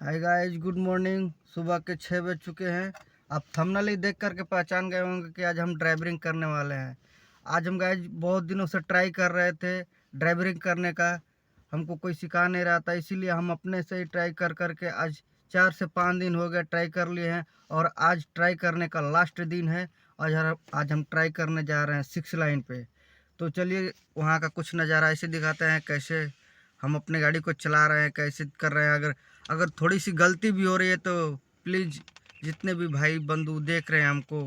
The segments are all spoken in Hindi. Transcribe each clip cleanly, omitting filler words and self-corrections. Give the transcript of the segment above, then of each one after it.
Hi guys, good morning. सुबह के 6 बज चुके हैं। आप थंबनेल ही देख करके पहचान गए होंगे कि आज हम ड्राइविंग करने वाले हैं। आज हम गाइस बहुत दिनों से ट्राई कर रहे थे ड्राइविंग करने का। हमको कोई सिखा नहीं रहा था, इसीलिए हम अपने से ही ट्राई कर करके आज 4 से 5 दिन हो गए ट्राई कर लिए हैं। और आज ट्राई करने का लास्ट दिन है। आज हम ट्राई करने जा रहे हैं 6 लाइन पे। तो चलिए वहाँ का कुछ नज़ारा ऐसे दिखाते हैं, कैसे हम अपने गाड़ी को चला रहे हैं, कैसे कर रहे हैं। अगर अगर थोड़ी सी गलती भी हो रही है तो प्लीज़ जितने भी भाई बंधु देख रहे हैं हमको,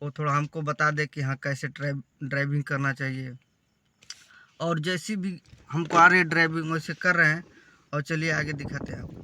वो थोड़ा हमको बता दे कि हाँ कैसे ड्राइविंग करना चाहिए। और जैसी भी हमको आ रही है ड्राइविंग वैसे कर रहे हैं। और चलिए आगे दिखाते हैं आपको।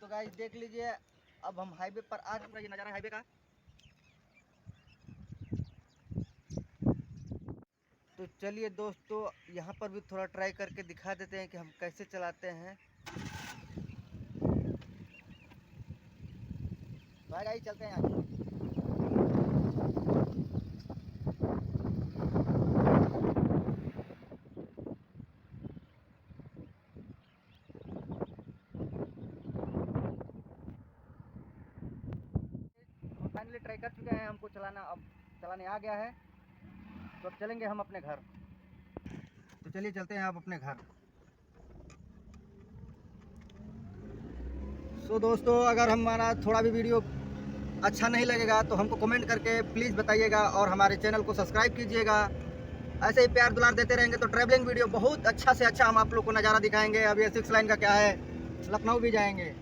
तो गाइस देख लीजिए, अब हम हाईवे पर आ चुके हैं। ये नज़ारा हाईवे का। तो चलिए दोस्तों, यहाँ पर भी थोड़ा ट्राई करके दिखा देते हैं कि हम कैसे चलाते हैं। भाई गाइस चलते हैं आगे। हम फाइनली ट्राई कर चुके हैं, हमको चलाना अब चलाने आ गया है। तो अब चलेंगे हम अपने घर। तो चलिए चलते हैं आप अपने घर। सो दोस्तों, अगर हमारा थोड़ा भी वीडियो अच्छा नहीं लगेगा तो हमको कमेंट करके प्लीज़ बताइएगा और हमारे चैनल को सब्सक्राइब कीजिएगा। ऐसे ही प्यार दुलार देते रहेंगे तो ट्रैवलिंग वीडियो बहुत अच्छा से अच्छा हम आप लोग को नज़ारा दिखाएंगे। अब ये 6 लाइन का क्या है, लखनऊ भी जाएंगे।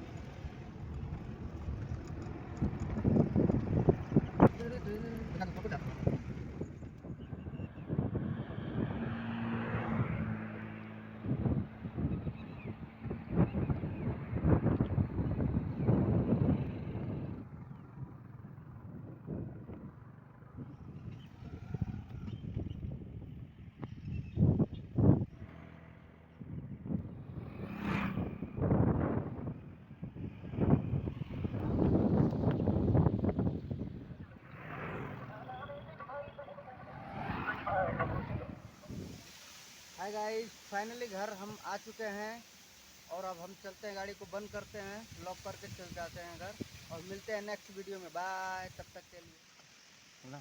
हाय गाइस, फाइनली घर हम आ चुके हैं। और अब हम चलते हैं, गाड़ी को बंद करते हैं, लॉक करके चल जाते हैं घर। और मिलते हैं नेक्स्ट वीडियो में। बाय, तब तक के लिए।